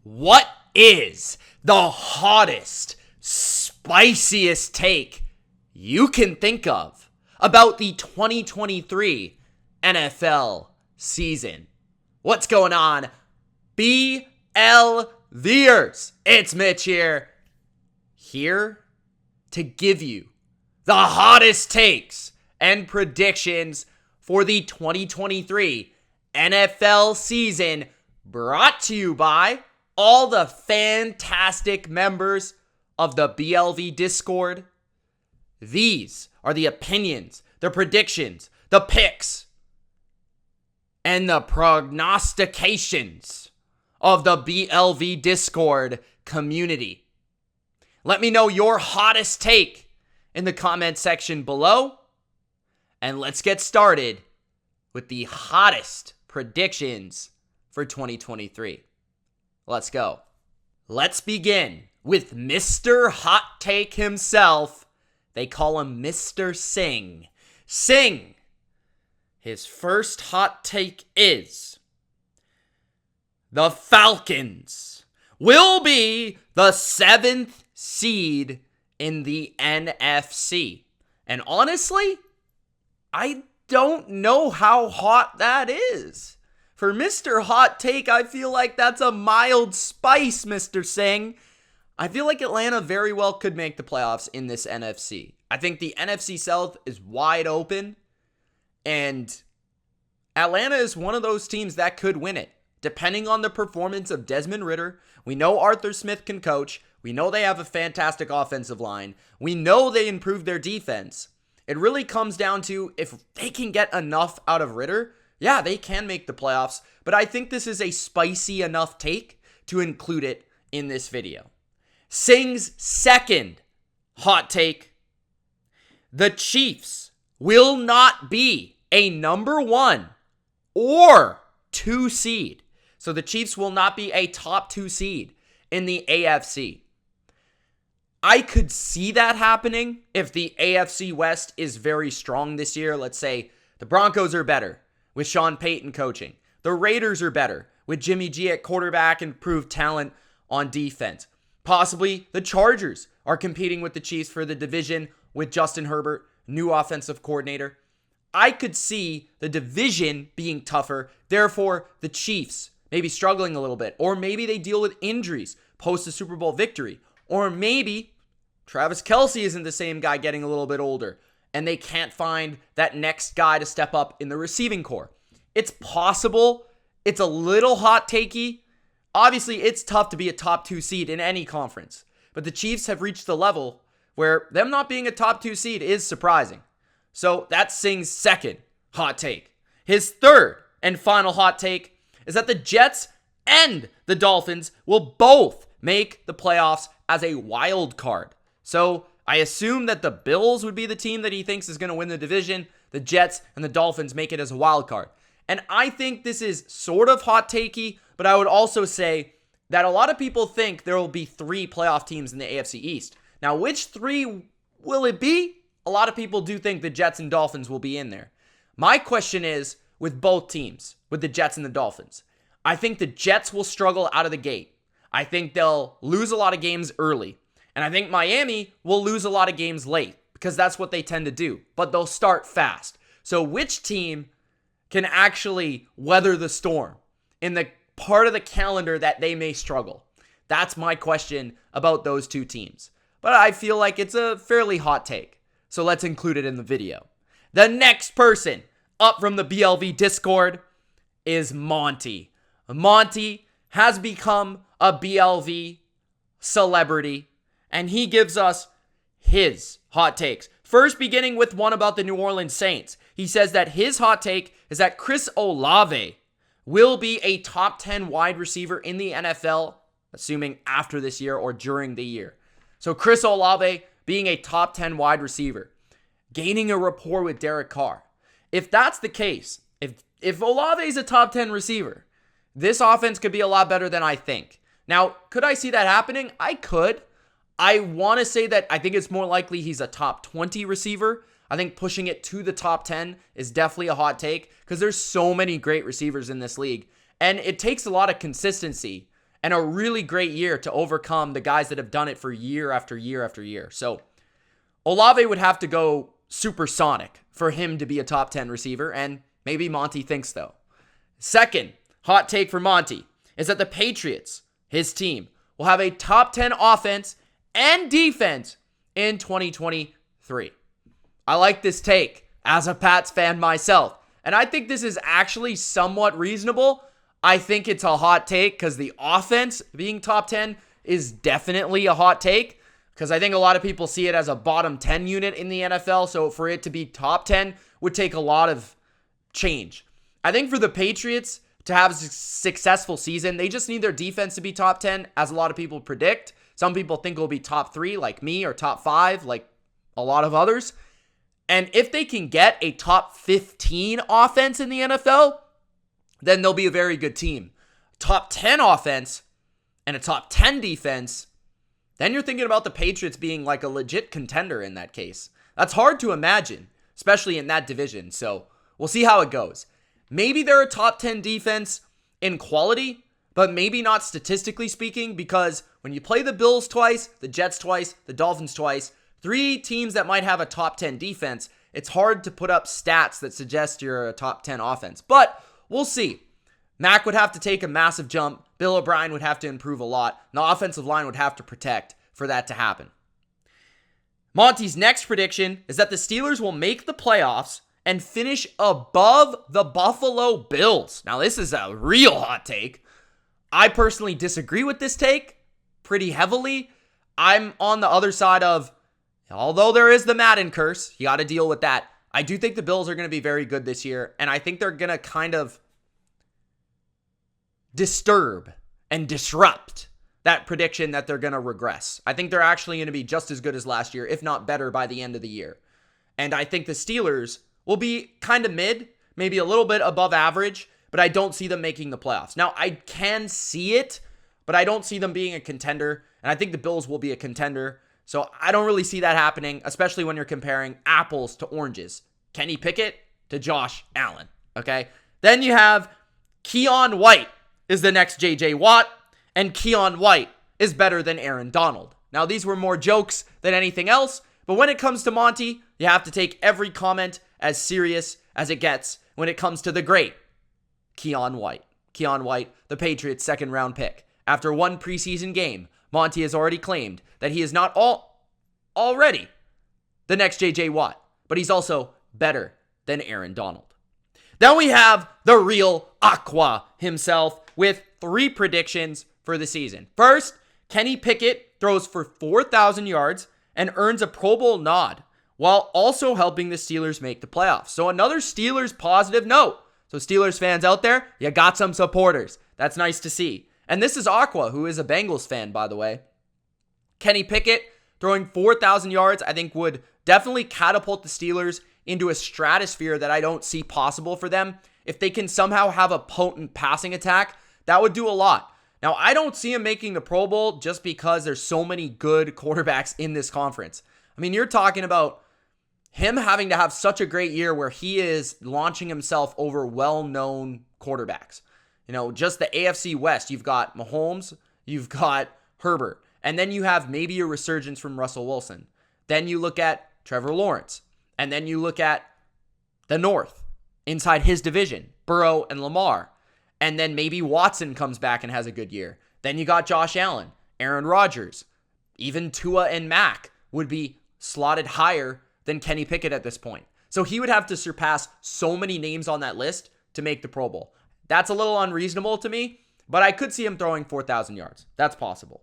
What is the hottest, spiciest take you can think of about the 2023 NFL season? What's going on, BLVers? It's Mitch here to give you the hottest takes and predictions for the 2023 NFL season, brought to you by all the fantastic members of the BLV Discord. These are the opinions, the predictions, the picks, and the prognostications of the BLV Discord community. Let me know your hottest take in the comment section below, and let's get started with the hottest predictions for 2023. Let's go. Let's begin with Mr. Hot Take himself. They call him Mr. Sing. Sing! His first hot take is the Falcons will be the 7th seed in the NFC. And honestly, I don't know how hot that is. For Mr. Hot Take, I feel like that's a mild spice, Mr. Singh. I feel like Atlanta very well could make the playoffs in this NFC. I think the NFC South is wide open, and Atlanta is one of those teams that could win it, depending on the performance of Desmond Ridder. We know Arthur Smith can coach. We know they have a fantastic offensive line. We know they improved their defense. It really comes down to if they can get enough out of Ridder. Yeah, they can make the playoffs, but I think this is a spicy enough take to include it in this video. Singh's second hot take: the Chiefs will not be a number 1 or 2 seed. So the Chiefs will not be a top 2 seed in the AFC. I could see that happening if the AFC West is very strong this year. Let's say the Broncos are better with Sean Payton coaching. The Raiders are better with Jimmy G at quarterback and improved talent on defense. Possibly the Chargers are competing with the Chiefs for the division with Justin Herbert, new offensive coordinator. I could see the division being tougher, therefore the Chiefs maybe struggling a little bit, or maybe they deal with injuries post a Super Bowl victory, or maybe Travis Kelce isn't the same guy getting a little bit older, and they can't find that next guy to step up in the receiving core. It's possible. It's a little hot takey. Obviously, it's tough to be a top 2 seed in any conference, but the Chiefs have reached the level where them not being a top 2 seed is surprising. So that's Singh's second hot take. His third and final hot take is that the Jets and the Dolphins will both make the playoffs as a wild card. So I assume that the Bills would be the team that he thinks is going to win the division. The Jets and the Dolphins make it as a wild card. And I think this is sort of hot takey, but I would also say that a lot of people think there will be 3 playoff teams in the AFC East. Now, which 3 will it be? A lot of people do think the Jets and Dolphins will be in there. My question is, with both teams, with the Jets and the Dolphins, I think the Jets will struggle out of the gate. I think they'll lose a lot of games early. And I think Miami will lose a lot of games late, because that's what they tend to do. But they'll start fast. So which team can actually weather the storm in the part of the calendar that they may struggle? That's my question about those 2 teams. But I feel like it's a fairly hot take, so let's include it in the video. The next person up from the BLV Discord is Monty. Monty has become a BLV celebrity, and he gives us his hot takes. First, beginning with one about the New Orleans Saints. He says that his hot take is that Chris Olave will be a top 10 wide receiver in the NFL, assuming after this year or during the year. So Chris Olave being a top 10 wide receiver, gaining a rapport with Derek Carr. If that's the case, if Olave is a top 10 receiver, this offense could be a lot better than I think. Now, could I see that happening? I could. I want to say that I think it's more likely he's a top 20 receiver. I think pushing it to the top 10 is definitely a hot take because there's so many great receivers in this league. And it takes a lot of consistency and a really great year to overcome the guys that have done it for year after year after year. So Olave would have to go supersonic for him to be a top 10 receiver, and maybe Monty thinks though. Second hot take for Monty is that the Patriots, his team, will have a top 10 offense and defense in 2023. I like this take as a Pats fan myself, and I think this is actually somewhat reasonable. I think it's a hot take because the offense being top 10 is definitely a hot take, because I think a lot of people see it as a bottom 10 unit in the NFL, so for it to be top 10 would take a lot of change. I think for the Patriots to have a successful season, they just need their defense to be top 10, as a lot of people predict. Some people think it'll be top 3 like me, or top 5 like a lot of others. And if they can get a top 15 offense in the NFL, then they'll be a very good team. Top 10 offense and a top 10 defense, then you're thinking about the Patriots being like a legit contender in that case. That's hard to imagine, especially in that division. So we'll see how it goes. Maybe they're a top 10 defense in quality, but maybe not statistically speaking, because when you play the Bills twice, the Jets twice, the Dolphins twice, 3 teams that might have a top 10 defense, it's hard to put up stats that suggest you're a top 10 offense. But we'll see. Mac would have to take a massive jump. Bill O'Brien would have to improve a lot. And the offensive line would have to protect for that to happen. Monty's next prediction is that the Steelers will make the playoffs and finish above the Buffalo Bills. Now, this is a real hot take. I personally disagree with this take pretty heavily. I'm on the other side of, although there is the Madden curse, you got to deal with that. I do think the Bills are going to be very good this year, and I think they're going to kind of disturb and disrupt that prediction that they're going to regress. I think they're actually going to be just as good as last year, if not better by the end of the year. And I think the Steelers will be kind of mid, maybe a little bit above average, but I don't see them making the playoffs. Now, I can see it, but I don't see them being a contender, and I think the Bills will be a contender. So I don't really see that happening, especially when you're comparing apples to oranges. Kenny Pickett to Josh Allen, okay? Then you have Keon White is the next J.J. Watt, and Keon White is better than Aaron Donald. Now, these were more jokes than anything else, but when it comes to Monty, you have to take every comment as serious as it gets when it comes to the great Keon White. Keon White, the Patriots' second-round pick. After one preseason game, Monty has already claimed that he is not already the next J.J. Watt, but he's also better than Aaron Donald. Then we have the real Aqua himself with 3 predictions for the season. First, Kenny Pickett throws for 4,000 yards and earns a Pro Bowl nod, while also helping the Steelers make the playoffs. So another Steelers positive note. So Steelers fans out there, you got some supporters. That's nice to see. And this is Aqua, who is a Bengals fan, by the way. Kenny Pickett throwing 4,000 yards, I think would definitely catapult the Steelers into a stratosphere that I don't see possible for them. If they can somehow have a potent passing attack, that would do a lot. Now, I don't see him making the Pro Bowl just because there's so many good quarterbacks in this conference. I mean, you're talking about him having to have such a great year where he is launching himself over well-known quarterbacks. You know, just the AFC West, you've got Mahomes, you've got Herbert, and then you have maybe a resurgence from Russell Wilson. Then you look at Trevor Lawrence, and then you look at the North, inside his division, Burrow and Lamar. And then maybe Watson comes back and has a good year. Then you got Josh Allen, Aaron Rodgers. Even Tua and Mac would be slotted higher than Kenny Pickett at this point. So he would have to surpass so many names on that list to make the Pro Bowl. That's a little unreasonable to me, but I could see him throwing 4,000 yards. That's possible.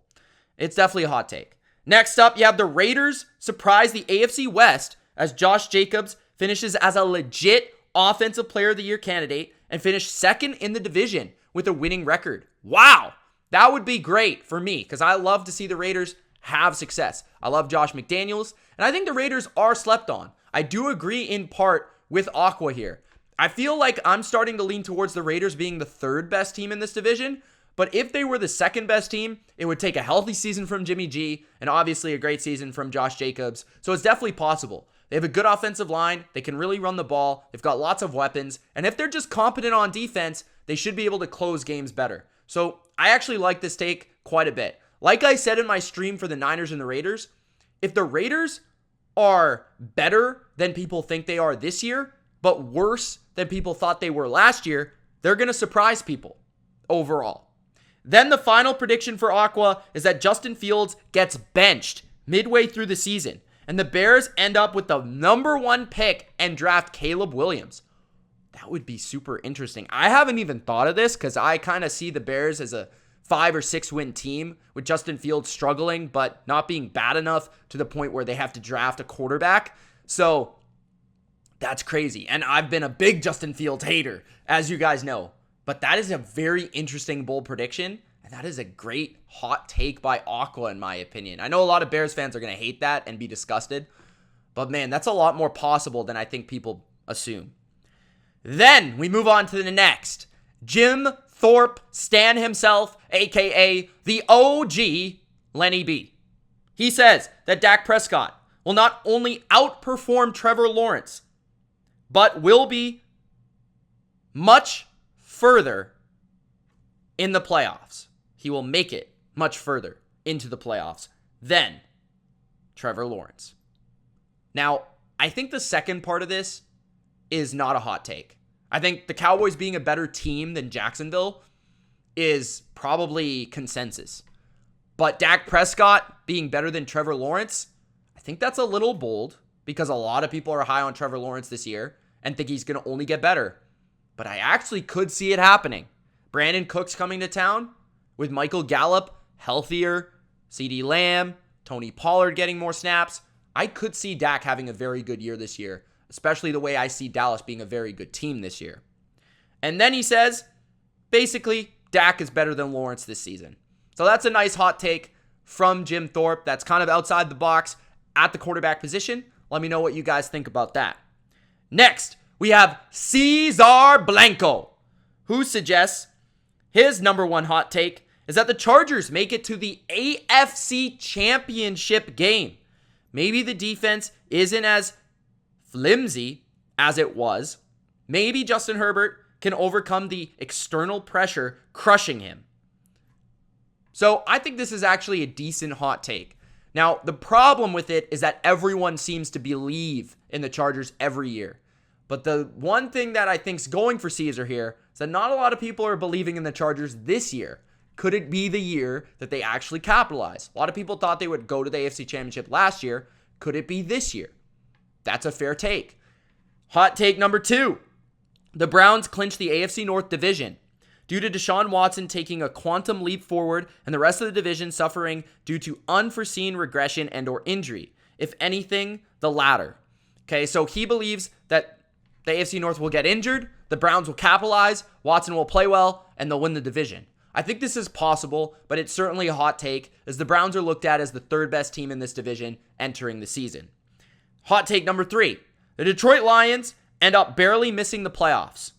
It's definitely a hot take. Next up, you have the Raiders surprise the AFC West as Josh Jacobs finishes as a legit Offensive Player of the Year candidate and finish second in the division with a winning record. Wow, that would be great for me because I love to see the Raiders have success. I love Josh McDaniels, and I think the Raiders are slept on. I do agree in part with Aqua here. I feel like I'm starting to lean towards the Raiders being the 3rd best team in this division, but if they were the 2nd best team, it would take a healthy season from Jimmy G and obviously a great season from Josh Jacobs, so it's definitely possible. They have a good offensive line. They can really run the ball. They've got lots of weapons. And if they're just competent on defense, they should be able to close games better. So I actually like this take quite a bit. Like I said in my stream for the Niners and the Raiders, if the Raiders are better than people think they are this year, but worse than people thought they were last year, they're going to surprise people overall. Then the final prediction for Aqua is that Justin Fields gets benched midway through the season, and the Bears end up with the number 1 pick and draft Caleb Williams. That would be super interesting. I haven't even thought of this because I kind of see the Bears as a 5 or 6 win team with Justin Fields struggling, but not being bad enough to the point where they have to draft a quarterback. So that's crazy. And I've been a big Justin Fields hater, as you guys know. But that is a very interesting bold prediction. And that is a great hot take by Aqua, in my opinion. I know a lot of Bears fans are going to hate that and be disgusted. But man, that's a lot more possible than I think people assume. Then we move on to the next. Jim Thorpe Stan himself, a.k.a. the OG Lenny B. He says that Dak Prescott will not only outperform Trevor Lawrence, but will be much further in the playoffs. He will make it much further into the playoffs than Trevor Lawrence. Now, I think the second part of this is not a hot take. I think the Cowboys being a better team than Jacksonville is probably consensus. But Dak Prescott being better than Trevor Lawrence, I think that's a little bold because a lot of people are high on Trevor Lawrence this year and think he's going to only get better. But I actually could see it happening. Brandon Cooks coming to town with Michael Gallup healthier, CeeDee Lamb, Tony Pollard getting more snaps. I could see Dak having a very good year this year, especially the way I see Dallas being a very good team this year. And then he says, basically, Dak is better than Lawrence this season. So that's a nice hot take from Jim Thorpe. That's kind of outside the box at the quarterback position. Let me know what you guys think about that. Next, we have Cesar Blanco, who suggests his number 1 hot take is that the Chargers make it to the AFC Championship game. Maybe the defense isn't as flimsy as it was. Maybe Justin Herbert can overcome the external pressure crushing him. So I think this is actually a decent hot take. Now, the problem with it is that everyone seems to believe in the Chargers every year. But the one thing that I think's going for Caesar here is that not a lot of people are believing in the Chargers this year. Could it be the year that they actually capitalize? A lot of people thought they would go to the AFC Championship last year. Could it be this year? That's a fair take. Hot take number 2. The Browns clinch the AFC North division due to Deshaun Watson taking a quantum leap forward and the rest of the division suffering due to unforeseen regression and or injury. If anything, the latter. Okay, so he believes that the AFC North will get injured, the Browns will capitalize, Watson will play well, and they'll win the division. I think this is possible, but it's certainly a hot take as the Browns are looked at as the 3rd best team in this division entering the season. Hot take number 3. The Detroit Lions end up barely missing the playoffs.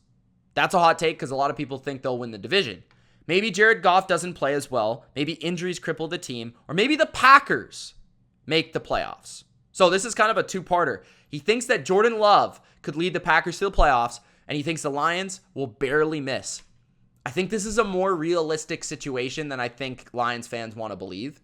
That's a hot take because a lot of people think they'll win the division. Maybe Jared Goff doesn't play as well. Maybe injuries cripple the team. Or maybe the Packers make the playoffs. So this is kind of a 2-parter. He thinks that Jordan Love could lead the Packers to the playoffs, and he thinks the Lions will barely miss. I think this is a more realistic situation than I think Lions fans want to believe.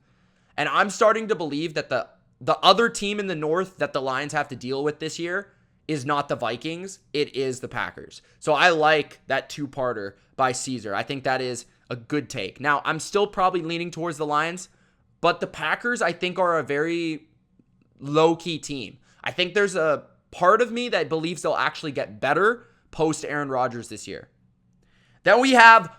And I'm starting to believe that the other team in the North that the Lions have to deal with this year is not the Vikings. It is the Packers. So I like that 2-parter by Caesar. I think that is a good take. Now, I'm still probably leaning towards the Lions, but the Packers, I think, are a very low-key team. I think there's a part of me that believes they'll actually get better post Aaron Rodgers this year. Then we have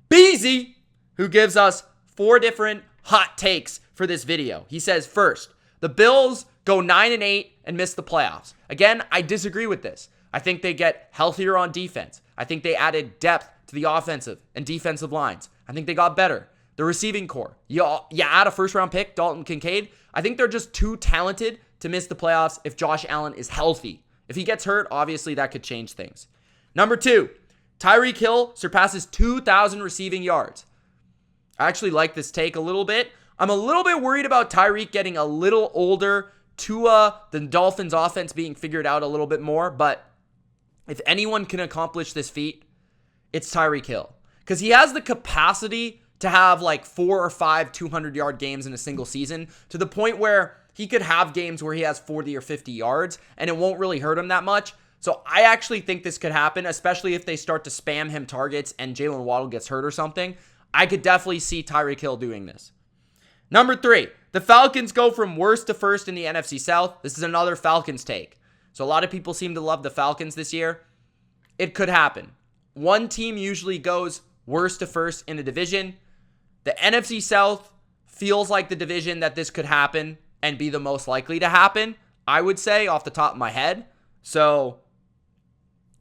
Beezy, who gives us 4 different hot takes for this video. He says, first, the Bills go 9-8 and miss the playoffs. Again, I disagree with this. I think they get healthier on defense. I think they added depth to the offensive and defensive lines. I think they got better. The receiving core. You add a first-round pick, Dalton Kincaid. I think they're just too talented to miss the playoffs if Josh Allen is healthy. If he gets hurt, obviously that could change things. Number 2, Tyreek Hill surpasses 2,000 receiving yards. I actually like this take a little bit. I'm a little bit worried about Tyreek getting a little older, Tua, the Dolphins offense being figured out a little bit more, but if anyone can accomplish this feat, it's Tyreek Hill. Because he has the capacity to have like 4 or 5 200-yard games in a single season, to the point where he could have games where he has 40 or 50 yards and it won't really hurt him that much. So I actually think this could happen, especially if they start to spam him targets and Jalen Waddle gets hurt or something. I could definitely see Tyreek Hill doing this. Number 3, the Falcons go from worst to first in the NFC South. This is another Falcons take. So a lot of people seem to love the Falcons this year. It could happen. One team usually goes worst to first in a division. The NFC South feels like the division that this could happen and be the most likely to happen, I would say, off the top of my head. So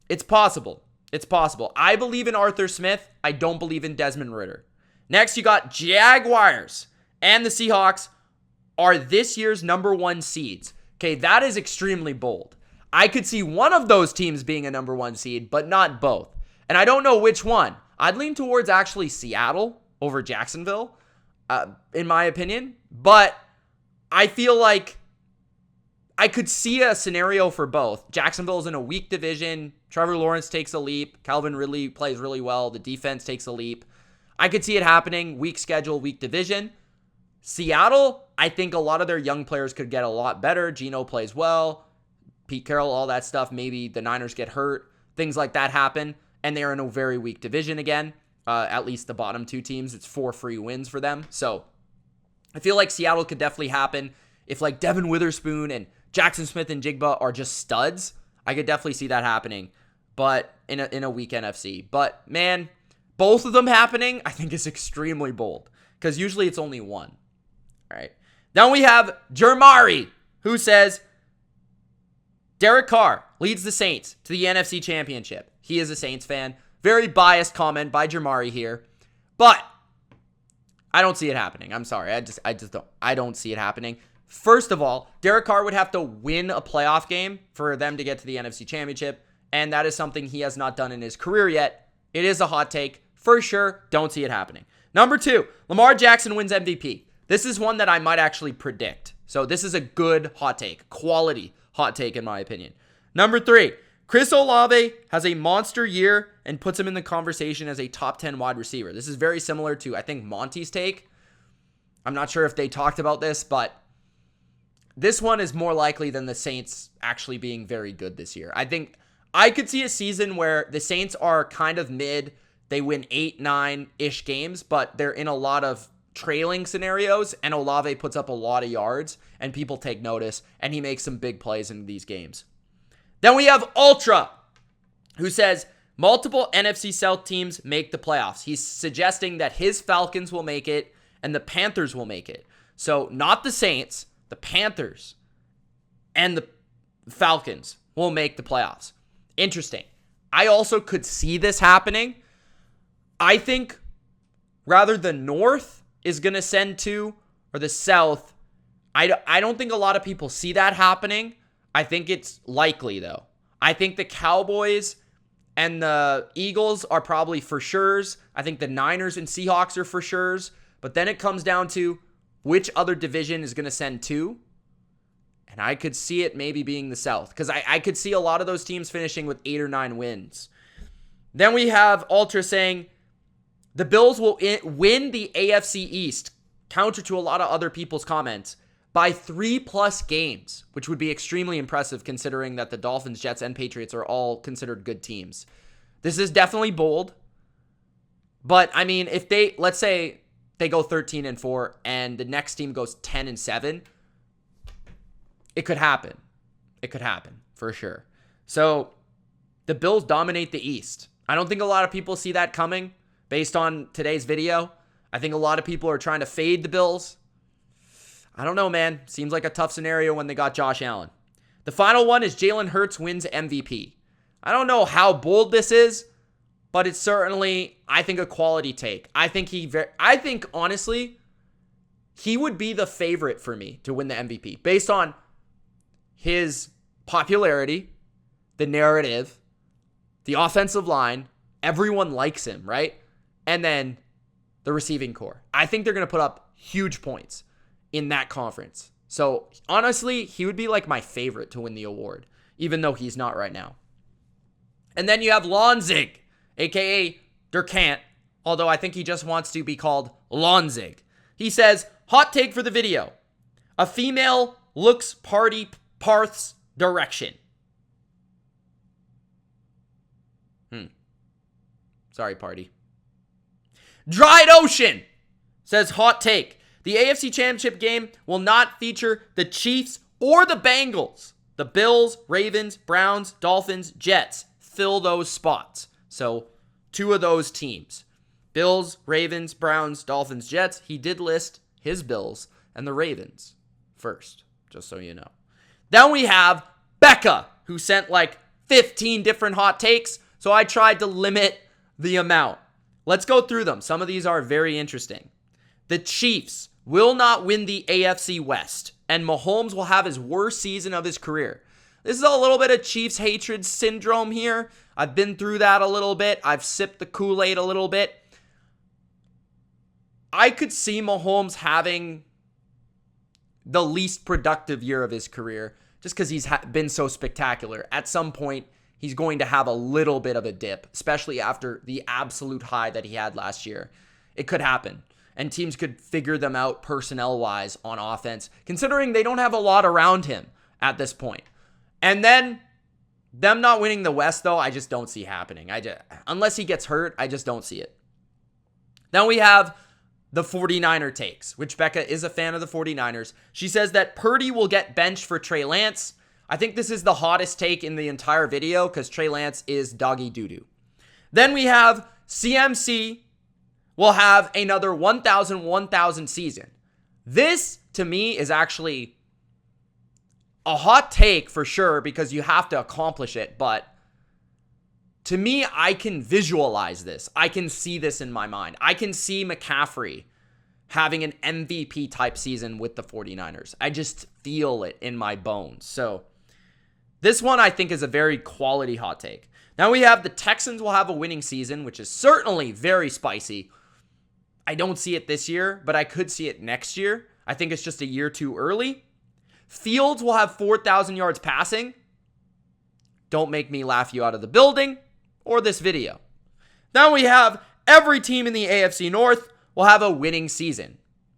it's possible. It's possible. I believe in Arthur Smith. I don't believe in Desmond Ridder. Next, you got Jaguars and the Seahawks are this year's number 1 seeds. Okay, that is extremely bold. I could see one of those teams being a number 1 seed, but not both. And I don't know which one. I'd lean towards actually Seattle over Jacksonville, in my opinion. But I feel like I could see a scenario for both. Jacksonville's in a weak division. Trevor Lawrence takes a leap. Calvin Ridley plays really well. The defense takes a leap. I could see it happening. Weak schedule, weak division. Seattle, I think a lot of their young players could get a lot better. Geno plays well. Pete Carroll, all that stuff. Maybe the Niners get hurt. Things like that happen. And they're in a very weak division again. At least the bottom 2 teams. It's 4 free wins for them. So I feel like Seattle could definitely happen. If like Devin Witherspoon and Jackson Smith and Jigba are just studs, I could definitely see that happening. But in a weak NFC. But man, both of them happening, I think is extremely bold. Because usually it's only one. All right. Then we have Jermari, who says, Derek Carr leads the Saints to the NFC Championship. He is a Saints fan. Very biased comment by Jermari here. But I don't see it happening. I'm sorry. I don't see it happening. First of all, Derek Carr would have to win a playoff game for them to get to the NFC Championship. And that is something he has not done in his career yet. It is a hot take. For sure, don't see it happening. Number 2, Lamar Jackson wins MVP. This is one that I might actually predict. So this is a good hot take. Quality hot take in my opinion. Number 3, Chris Olave has a monster year and puts him in the conversation as a top 10 wide receiver. This is very similar to, I think, Monty's take. I'm not sure if they talked about this, but this one is more likely than the Saints actually being very good this year. I think I could see a season where the Saints are kind of mid. They win 8, 9-ish games, but they're in a lot of trailing scenarios, and Olave puts up a lot of yards, and people take notice, and he makes some big plays in these games. Then we have Ultra, who says multiple NFC South teams make the playoffs. He's suggesting that his Falcons will make it, and the Panthers will make it. So not the Saints, the Panthers, and the Falcons will make the playoffs. Interesting. I also could see this happening. I think rather the North is going to send 2, or the South. I don't think a lot of people see that happening. I think it's likely, though. I think the Cowboys and the Eagles are probably for sures. I think the Niners and Seahawks are for sures. But then it comes down to which other division is going to send 2. And I could see it maybe being the South, because I could see a lot of those teams finishing with 8 or 9 wins. Then we have Ultra saying the Bills will win the AFC East, counter to a lot of other people's comments, by 3+ games, which would be extremely impressive considering that the Dolphins, Jets, and Patriots are all considered good teams. This is definitely bold. But, I mean, if they, let's say they go 13-4 and the next team goes 10-7, it could happen. It could happen, for sure. So, the Bills dominate the East. I don't think a lot of people see that coming based on today's video. I think a lot of people are trying to fade the Bills. I don't know, man. Seems like a tough scenario when they got Josh Allen. The final one is Jalen Hurts wins MVP. I don't know how bold this is, but it's certainly, I think, a quality take. I think honestly, he would be the favorite for me to win the MVP based on his popularity, the narrative, the offensive line. Everyone likes him, right? And then the receiving core. I think they're going to put up huge points in that conference. So honestly, he would be like my favorite to win the award, even though he's not right now. And then you have Lonzig, aka Durkant, although I think he just wants to be called Lonzig. He says, hot take for the video. A female looks party Parth's direction. Sorry, party. Dried Ocean says, hot take. The AFC Championship game will not feature the Chiefs or the Bengals. The Bills, Ravens, Browns, Dolphins, Jets fill those spots. So 2 of those teams. Bills, Ravens, Browns, Dolphins, Jets. He did list his Bills and the Ravens first, just so you know. Then we have Becca, who sent like 15 different hot takes, so I tried to limit the amount. Let's go through them. Some of these are very interesting. The Chiefs will not win the AFC West, and Mahomes will have his worst season of his career. This is a little bit of Chiefs hatred syndrome here. I've been through that a little bit. I've sipped the Kool-Aid a little bit. I could see Mahomes having the least productive year of his career just because he's been so spectacular. At some point, he's going to have a little bit of a dip, especially after the absolute high that he had last year. It could happen, and teams could figure them out personnel-wise on offense, considering they don't have a lot around him at this point. And then them not winning the West, though, I just don't see happening. Unless he gets hurt, I just don't see it. Then we have the 49er takes, which Becca is a fan of the 49ers. She says that Purdy will get benched for Trey Lance. I think this is the hottest take in the entire video because Trey Lance is doggy doo-doo. Then we have CMC will have another 1,000 season. This, to me, is actually a hot take for sure because you have to accomplish it, but to me, I can visualize this. I can see this in my mind. I can see McCaffrey having an MVP type season with the 49ers. I just feel it in my bones. So this one I think is a very quality hot take. Now we have the Texans will have a winning season, which is certainly very spicy. I don't see it this year, but I could see it next year. I think it's just a year too early. Fields will have 4,000 yards passing. Don't make me laugh you out of the building or this video. Then we have every team in the AFC North will have a winning season.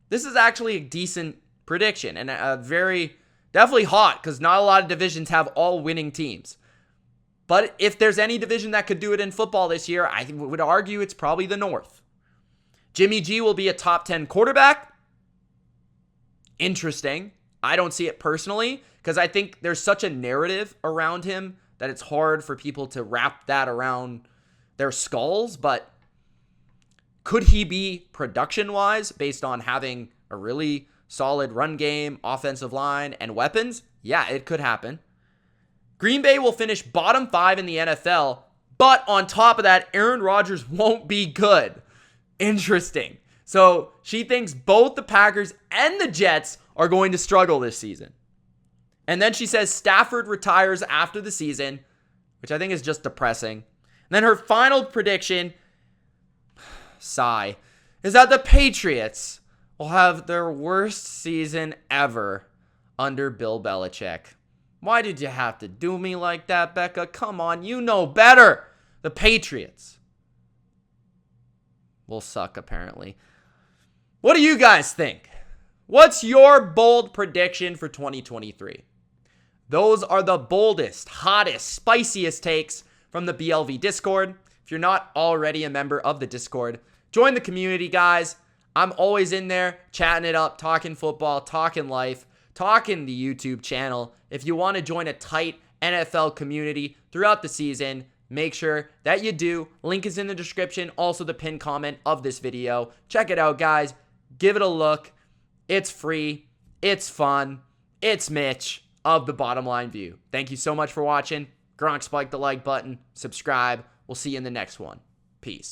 This is actually a decent prediction and a very, definitely hot because not a lot of divisions have all winning teams. But if there's any division that could do it in football this year, I would argue it's probably the North. Jimmy G will be a top 10 quarterback. Interesting. I don't see it personally because I think there's such a narrative around him that it's hard for people to wrap that around their skulls. But could he be production-wise based on having a really solid run game, offensive line, and weapons? Yeah, it could happen. Green Bay will finish bottom 5 in the NFL, but on top of that, Aaron Rodgers won't be good. Interesting. So she thinks both the Packers and the Jets are going to struggle this season. And then she says Stafford retires after the season, which I think is just depressing. And then her final prediction, sigh, is that the Patriots will have their worst season ever under Bill Belichick. Why did you have to do me like that, Becca? Come on, you know better. The Patriots will suck, apparently. What do you guys think? What's your bold prediction for 2023? Those are the boldest, hottest, spiciest takes from the BLV Discord. If you're not already a member of the Discord, join the community, guys. I'm always in there chatting it up, talking football, talking life, talking the YouTube channel. If you want to join a tight NFL community throughout the season, make sure that you do. Link is in the description, also the pinned comment of this video. Check it out, guys. Give it a look. It's free. It's fun. It's Mitch of The Bottom Line View. Thank you so much for watching. Gronk, spike the like button. Subscribe. We'll see you in the next one. Peace.